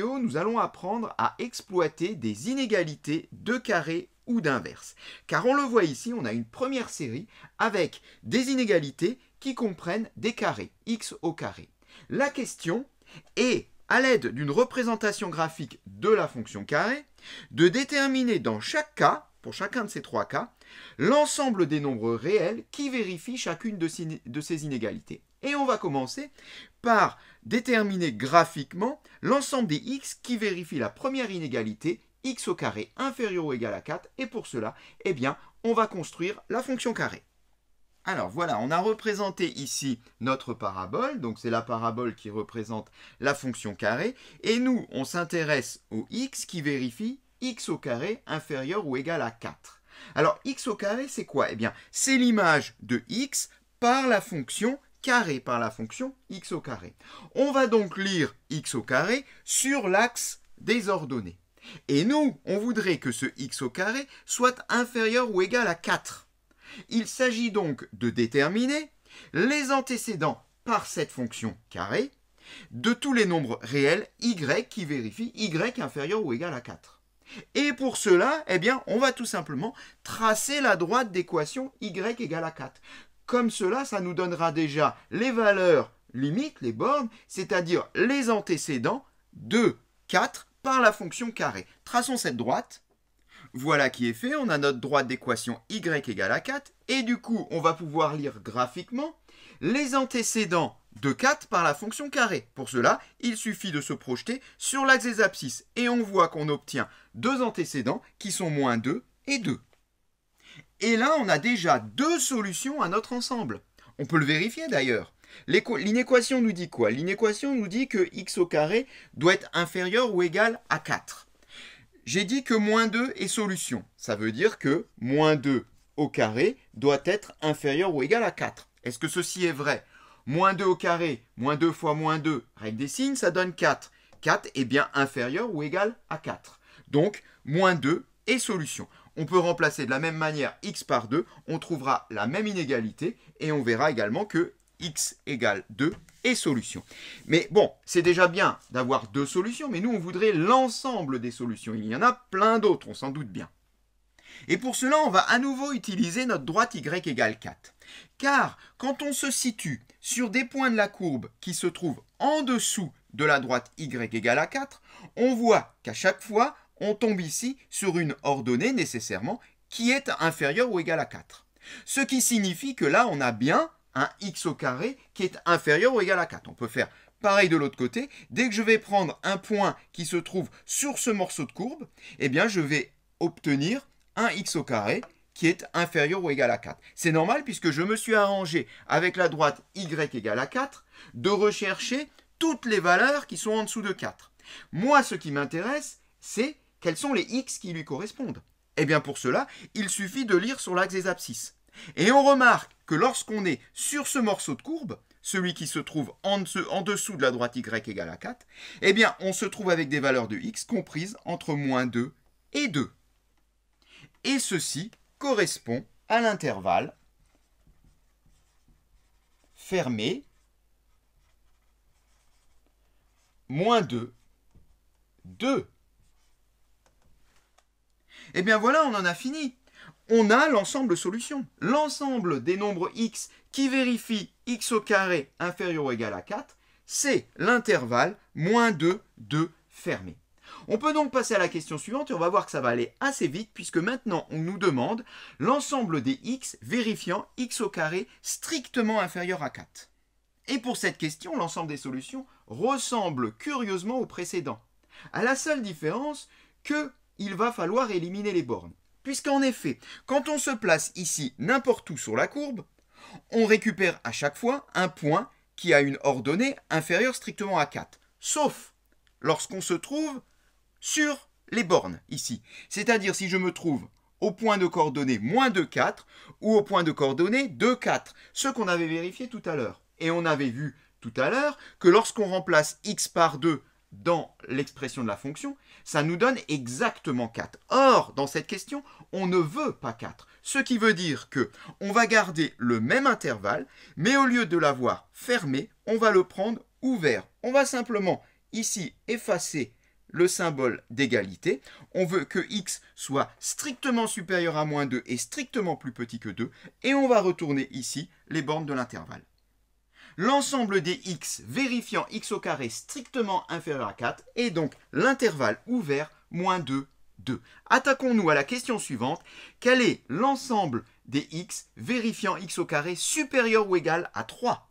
vidéo, nous allons apprendre à exploiter des inégalités de carré ou d'inverse. Car on le voit ici, on a une première série avec des inégalités qui comprennent des carrés, x au carré. La question est, à l'aide d'une représentation graphique de la fonction carré, de déterminer dans chaque cas, pour chacun de ces trois cas, l'ensemble des nombres réels qui vérifient chacune de ces inégalités. Et on va commencer par déterminer graphiquement l'ensemble des x qui vérifient la première inégalité, x au carré inférieur ou égal à 4, et pour cela, eh bien, on va construire la fonction carré. Alors voilà, on a représenté ici notre parabole, donc c'est la parabole qui représente la fonction carré, et nous, on s'intéresse au x qui vérifie x au carré inférieur ou égal à 4. Alors x au carré, c'est quoi? Eh bien, c'est l'image de x par la fonction carré, par la fonction x au carré. On va donc lire x au carré sur l'axe des ordonnées. Et nous, on voudrait que ce x au carré soit inférieur ou égal à 4. Il s'agit donc de déterminer les antécédents par cette fonction carré de tous les nombres réels y qui vérifient y inférieur ou égal à 4. Et pour cela, eh bien, on va tout simplement tracer la droite d'équation y égale à 4. Comme cela, ça nous donnera déjà les valeurs limites, les bornes, c'est-à-dire les antécédents de 4 par la fonction carré. Traçons cette droite. Voilà qui est fait, on a notre droite d'équation y égale à 4, et du coup, on va pouvoir lire graphiquement les antécédents de 4 par la fonction carré. Pour cela, il suffit de se projeter sur l'axe des abscisses, et on voit qu'on obtient deux antécédents qui sont moins 2 et 2. Et là, on a déjà deux solutions à notre ensemble. On peut le vérifier d'ailleurs. L'inéquation nous dit quoi? L'inéquation nous dit que x au carré doit être inférieur ou égal à 4. J'ai dit que moins 2 est solution. Ça veut dire que moins 2 au carré doit être inférieur ou égal à 4. Est-ce que ceci est vrai? Moins 2 au carré, moins 2 fois moins 2, règle des signes, ça donne 4. 4 est bien inférieur ou égal à 4. Donc, moins 2 est solution. On peut remplacer de la même manière x par 2, on trouvera la même inégalité et on verra également que x égale 2 est solution. Mais bon, c'est déjà bien d'avoir deux solutions, mais nous on voudrait l'ensemble des solutions. Il y en a plein d'autres, on s'en doute bien. Et pour cela, on va à nouveau utiliser notre droite y égale 4. Car quand on se situe sur des points de la courbe qui se trouvent en dessous de la droite y égale à 4, on voit qu'à chaque fois, on tombe ici sur une ordonnée nécessairement qui est inférieure ou égale à 4. Ce qui signifie que là, on a bien un x au carré qui est inférieur ou égal à 4. On peut faire pareil de l'autre côté. Dès que je vais prendre un point qui se trouve sur ce morceau de courbe, eh bien, je vais obtenir un x au carré qui est inférieur ou égal à 4. C'est normal puisque je me suis arrangé avec la droite y égale à 4 de rechercher toutes les valeurs qui sont en dessous de 4. Moi, ce qui m'intéresse, c'est quels sont les x qui lui correspondent. Eh bien, pour cela, il suffit de lire sur l'axe des abscisses. Et on remarque que lorsqu'on est sur ce morceau de courbe, celui qui se trouve en dessous de la droite y égale à 4, eh bien, on se trouve avec des valeurs de x comprises entre moins 2 et 2. Et ceci correspond à l'intervalle fermé moins 2, 2. Eh bien voilà, on en a fini. On a l'ensemble de solutions. L'ensemble des nombres x qui vérifient x au carré inférieur ou égal à 4, c'est l'intervalle moins 2, 2 fermé. On peut donc passer à la question suivante et on va voir que ça va aller assez vite puisque maintenant on nous demande l'ensemble des x vérifiant x au carré strictement inférieur à 4. Et pour cette question, l'ensemble des solutions ressemble curieusement au précédent, à la seule différence qu'il va falloir éliminer les bornes. Puisqu'en effet, quand on se place ici n'importe où sur la courbe, on récupère à chaque fois un point qui a une ordonnée inférieure strictement à 4. Sauf lorsqu'on se trouve sur les bornes ici. C'est-à-dire si je me trouve au point de coordonnées moins 2, 4 ou au point de coordonnées 2, 4. Ce qu'on avait vérifié tout à l'heure. Et on avait vu tout à l'heure que lorsqu'on remplace x par 2 dans l'expression de la fonction, ça nous donne exactement 4. Or, dans cette question, on ne veut pas 4. Ce qui veut dire que on va garder le même intervalle, mais au lieu de l'avoir fermé, on va le prendre ouvert. On va simplement ici effacer le symbole d'égalité. On veut que x soit strictement supérieur à moins 2 et strictement plus petit que 2. Et on va retourner ici les bornes de l'intervalle. L'ensemble des x vérifiant x au carré strictement inférieur à 4 est donc l'intervalle ouvert moins 2, 2. Attaquons-nous à la question suivante. Quel est l'ensemble des x vérifiant x au carré supérieur ou égal à 3?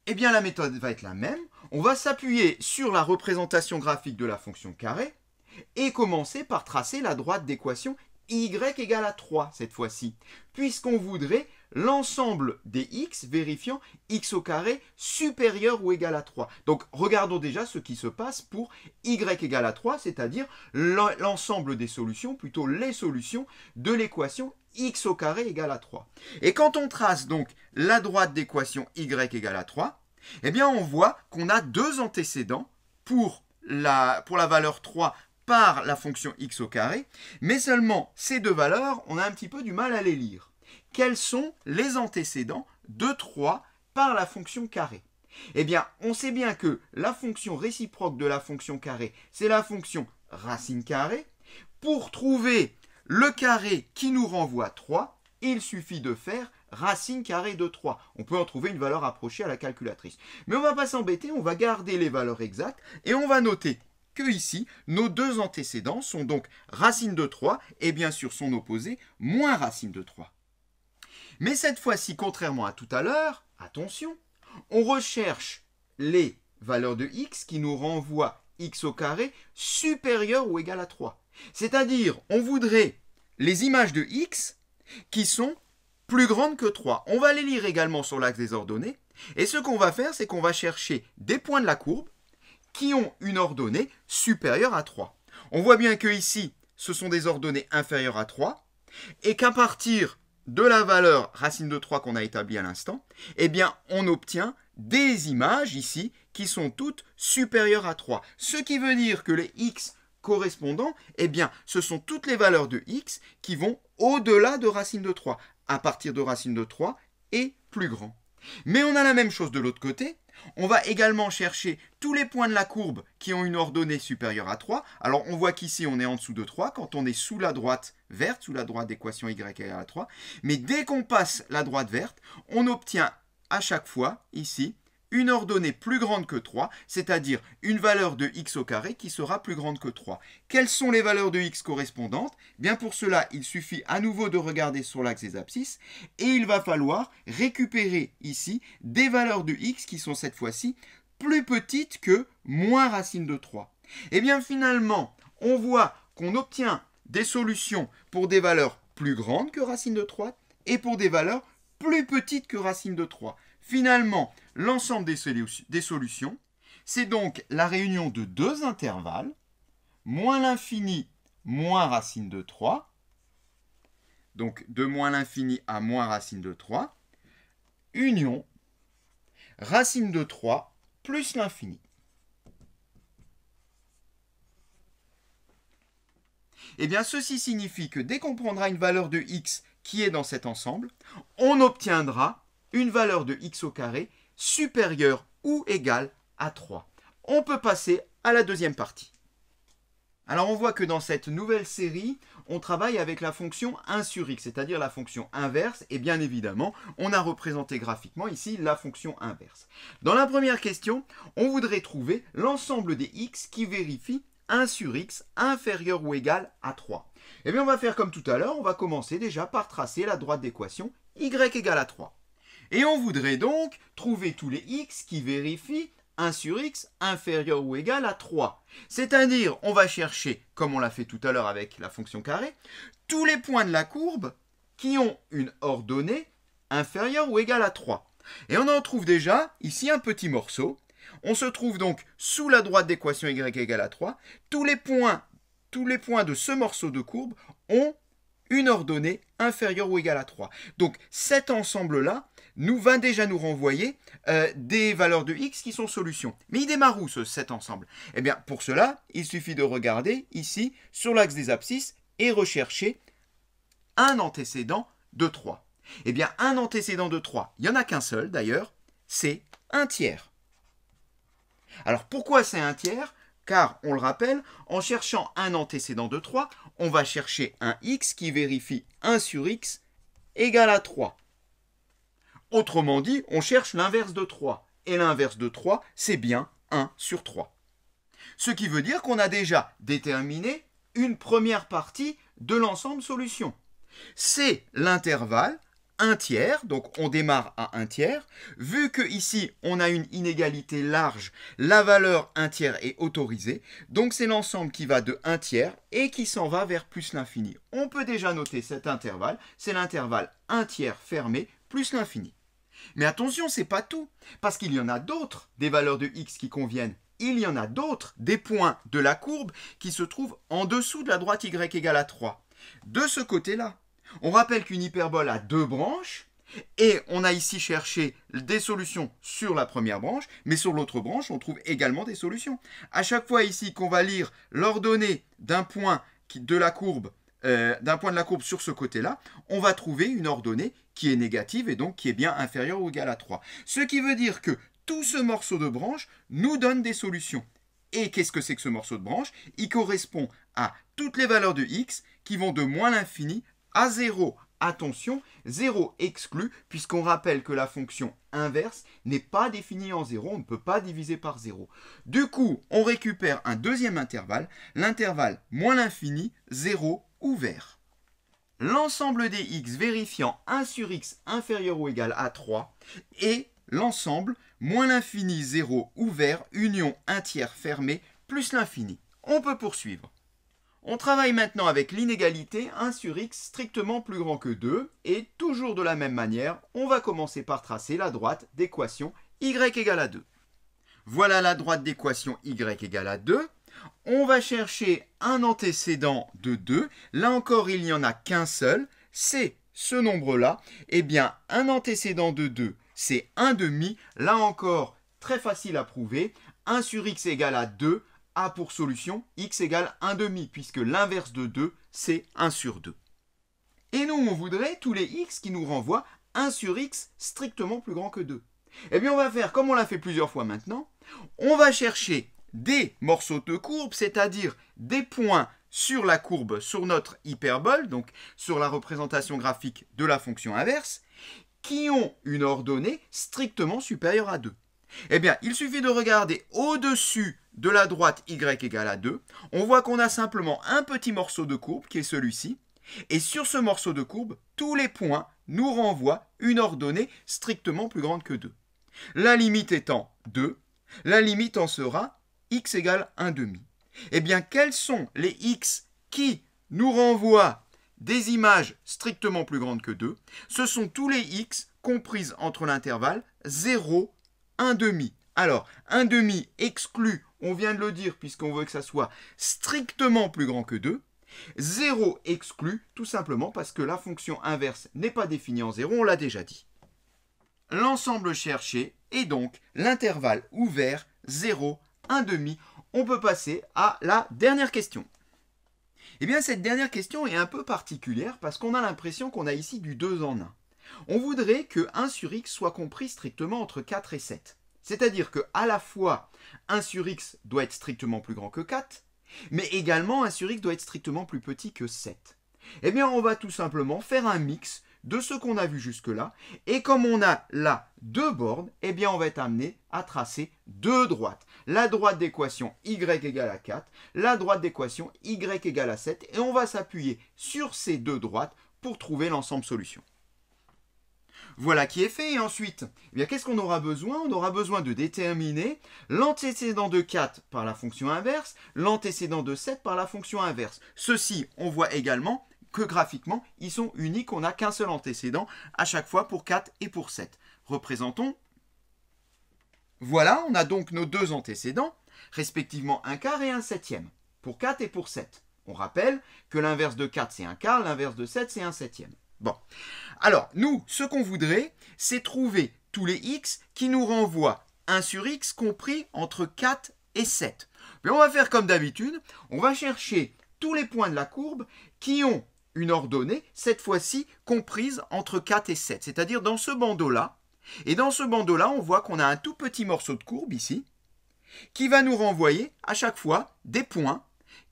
Eh bien, la méthode va être la même. On va s'appuyer sur la représentation graphique de la fonction carré et commencer par tracer la droite d'équation y égale à 3 cette fois-ci, puisqu'on voudrait l'ensemble des x vérifiant x au carré supérieur ou égal à 3. Donc, regardons déjà ce qui se passe pour y égale à 3, c'est-à-dire l'ensemble des solutions, plutôt les solutions de l'équation x au carré égale à 3. Et quand on trace donc la droite d'équation y égale à 3, eh bien on voit qu'on a deux antécédents pour la valeur 3 par la fonction x au carré, mais seulement ces deux valeurs, on a un petit peu du mal à les lire. Quels sont les antécédents de 3 par la fonction carré? Eh bien, on sait bien que la fonction réciproque de la fonction carré, c'est la fonction racine carrée. Pour trouver le carré qui nous renvoie 3, il suffit de faire racine carrée de 3. On peut en trouver une valeur approchée à la calculatrice. Mais on ne va pas s'embêter, on va garder les valeurs exactes et on va noter que ici, nos deux antécédents sont donc racine de 3 et bien sûr son opposé, moins racine de 3. Mais cette fois-ci, contrairement à tout à l'heure, attention, on recherche les valeurs de x qui nous renvoient x au carré supérieur ou égal à 3. C'est-à-dire, on voudrait les images de x qui sont plus grandes que 3. On va les lire également sur l'axe des ordonnées. Et ce qu'on va faire, c'est qu'on va chercher des points de la courbe qui ont une ordonnée supérieure à 3. On voit bien que ici, ce sont des ordonnées inférieures à 3 et qu'à partir de la valeur racine de 3 qu'on a établie à l'instant, eh bien, on obtient des images ici qui sont toutes supérieures à 3. Ce qui veut dire que les x correspondants, eh bien, ce sont toutes les valeurs de x qui vont au-delà de racine de 3, à partir de racine de 3 et plus grand. Mais on a la même chose de l'autre côté. On va également chercher tous les points de la courbe qui ont une ordonnée supérieure à 3. Alors, on voit qu'ici, on est en dessous de 3 quand on est sous la droite verte, sous la droite d'équation y égale à 3. Mais dès qu'on passe la droite verte, on obtient à chaque fois, ici, une ordonnée plus grande que 3, c'est-à-dire une valeur de x au carré qui sera plus grande que 3. Quelles sont les valeurs de x correspondantes? Bien pour cela, il suffit à nouveau de regarder sur l'axe des abscisses et il va falloir récupérer ici des valeurs de x qui sont cette fois-ci plus petites que moins racine de 3. Et bien finalement, on voit qu'on obtient des solutions pour des valeurs plus grandes que racine de 3 et pour des valeurs plus petites que racine de 3. Finalement, l'ensemble des solutions, c'est donc la réunion de deux intervalles, moins l'infini, moins racine de 3, donc de moins l'infini à moins racine de 3, union racine de 3 plus l'infini. Eh bien, ceci signifie que dès qu'on prendra une valeur de x qui est dans cet ensemble, on obtiendra une valeur de x au carré supérieure ou égale à 3. On peut passer à la deuxième partie. Alors on voit que dans cette nouvelle série, on travaille avec la fonction 1 sur x, c'est-à-dire la fonction inverse, et bien évidemment, on a représenté graphiquement ici la fonction inverse. Dans la première question, on voudrait trouver l'ensemble des x qui vérifient 1 sur x inférieur ou égal à 3. Eh bien on va faire comme tout à l'heure, on va commencer déjà par tracer la droite d'équation y égale à 3. Et on voudrait donc trouver tous les x qui vérifient 1 sur x inférieur ou égal à 3. C'est-à-dire, on va chercher, comme on l'a fait tout à l'heure avec la fonction carré, tous les points de la courbe qui ont une ordonnée inférieure ou égale à 3. Et on en trouve déjà ici un petit morceau. On se trouve donc sous la droite d'équation y égale à 3. Tous les points de ce morceau de courbe ont une ordonnée inférieure ou égale à 3. Donc cet ensemble-là va déjà nous renvoyer des valeurs de x qui sont solutions. Mais il démarre où cet ensemble? Eh bien pour cela, il suffit de regarder ici sur l'axe des abscisses et rechercher un antécédent de 3. Eh bien un antécédent de 3, il n'y en a qu'un seul d'ailleurs, c'est un tiers. Alors pourquoi c'est un tiers? Car, on le rappelle, en cherchant un antécédent de 3, on va chercher un x qui vérifie 1 sur x égale à 3. Autrement dit, on cherche l'inverse de 3. Et l'inverse de 3, c'est bien 1 sur 3. Ce qui veut dire qu'on a déjà déterminé une première partie de l'ensemble solution. C'est l'intervalle 1 tiers, donc on démarre à 1 tiers. Vu que ici on a une inégalité large, la valeur 1 tiers est autorisée. Donc c'est l'ensemble qui va de 1 tiers et qui s'en va vers plus l'infini. On peut déjà noter cet intervalle, c'est l'intervalle 1 tiers fermé plus l'infini. Mais attention, c'est pas tout, parce qu'il y en a d'autres des valeurs de x qui conviennent. Il y en a d'autres des points de la courbe qui se trouvent en dessous de la droite y égale à 3. De ce côté-là, on rappelle qu'une hyperbole a 2 branches, et on a ici cherché des solutions sur la première branche, mais sur l'autre branche, on trouve également des solutions. À chaque fois ici qu'on va lire l'ordonnée d'un point de la courbe sur ce côté-là, on va trouver une ordonnée qui est négative et donc qui est bien inférieure ou égale à 3. Ce qui veut dire que tout ce morceau de branche nous donne des solutions. Et qu'est-ce que c'est que ce morceau de branche? Il correspond à toutes les valeurs de x qui vont de moins l'infini à 0. Attention, 0 exclu, puisqu'on rappelle que la fonction inverse n'est pas définie en 0, on ne peut pas diviser par 0. Du coup, on récupère un deuxième intervalle, l'intervalle moins l'infini, 0 ouvert. L'ensemble des x vérifiant 1 sur x inférieur ou égal à 3 et l'ensemble moins l'infini 0 ouvert union 1 tiers fermé plus l'infini. On peut poursuivre. On travaille maintenant avec l'inégalité 1 sur x strictement plus grand que 2 et toujours de la même manière, on va commencer par tracer la droite d'équation y égale à 2. Voilà la droite d'équation y égale à 2. On va chercher un antécédent de 2. Là encore, il n'y en a qu'un seul. C'est ce nombre-là. Eh bien, un antécédent de 2, c'est 1 demi. Là encore, très facile à prouver. 1 sur x égale à 2 a pour solution x égale 1 demi, puisque l'inverse de 2, c'est 1 sur 2. Et nous, on voudrait tous les x qui nous renvoient 1 sur x strictement plus grand que 2. Eh bien, on va faire comme on l'a fait plusieurs fois maintenant. On va chercher des morceaux de courbe, c'est-à-dire des points sur la courbe, sur notre hyperbole, donc sur la représentation graphique de la fonction inverse, qui ont une ordonnée strictement supérieure à 2. Eh bien, il suffit de regarder au-dessus de la droite y égale à 2. On voit qu'on a simplement un petit morceau de courbe, qui est celui-ci. Et sur ce morceau de courbe, tous les points nous renvoient une ordonnée strictement plus grande que 2. La limite étant 2, la limite en sera x égale 1 demi. Eh bien, quels sont les x qui nous renvoient des images strictement plus grandes que 2? Ce sont tous les x comprises entre l'intervalle 0, 1 demi. Alors, 1 demi exclu, on vient de le dire puisqu'on veut que ça soit strictement plus grand que 2. 0 exclu, tout simplement parce que la fonction inverse n'est pas définie en 0, on l'a déjà dit. L'ensemble cherché est donc l'intervalle ouvert 0, 1 demi. On peut passer à la dernière question. Eh bien, cette dernière question est un peu particulière parce qu'on a l'impression qu'on a ici du 2 en 1. On voudrait que 1 sur x soit compris strictement entre 4 et 7. C'est-à-dire qu'à la fois 1 sur x doit être strictement plus grand que 4, mais également 1 sur x doit être strictement plus petit que 7. Eh bien, on va tout simplement faire un mix de ce qu'on a vu jusque-là, et comme on a là 2 bornes, eh bien on va être amené à tracer 2 droites. La droite d'équation y égale à 4, la droite d'équation y égale à 7, et on va s'appuyer sur ces 2 droites pour trouver l'ensemble solution. Voilà qui est fait, et ensuite, eh bien qu'est-ce qu'on aura besoin? On aura besoin de déterminer l'antécédent de 4 par la fonction inverse, l'antécédent de 7 par la fonction inverse. Ceci, on voit également que graphiquement, ils sont uniques, on n'a qu'un seul antécédent à chaque fois pour 4 et pour 7. Représentons. Voilà, on a donc nos 2 antécédents, respectivement un quart et un septième, pour 4 et pour 7. On rappelle que l'inverse de 4, c'est un quart, l'inverse de 7, c'est un septième. Bon, alors, nous, ce qu'on voudrait, c'est trouver tous les x qui nous renvoient 1 sur x compris entre 4 et 7. Mais on va faire comme d'habitude, on va chercher tous les points de la courbe qui ont une ordonnée, cette fois-ci comprise entre 4 et 7, c'est-à-dire dans ce bandeau-là. Et dans ce bandeau-là, on voit qu'on a un tout petit morceau de courbe ici. qui va nous renvoyer à chaque fois des points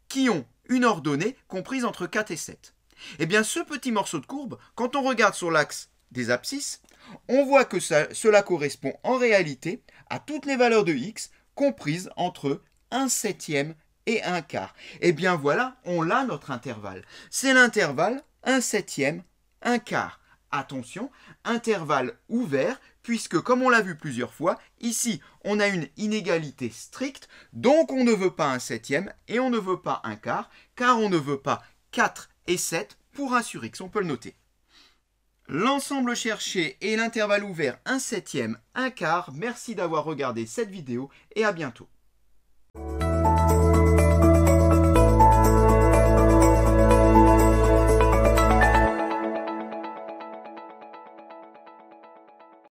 qui ont une ordonnée comprise entre 4 et 7. Eh bien, ce petit morceau de courbe, quand on regarde sur l'axe des abscisses, on voit que cela correspond en réalité à toutes les valeurs de x comprises entre 1/7 et 1/4. Eh bien voilà, on l'a notre intervalle. C'est l'intervalle 1/7, 1/4. Attention, intervalle ouvert, puisque comme on l'a vu plusieurs fois, ici on a une inégalité stricte, donc on ne veut pas 1/7 et on ne veut pas 1/4, car on ne veut pas 4 et 7 pour 1 sur x, on peut le noter. L'ensemble cherché est l'intervalle ouvert 1/7, 1/4. Merci d'avoir regardé cette vidéo et à bientôt.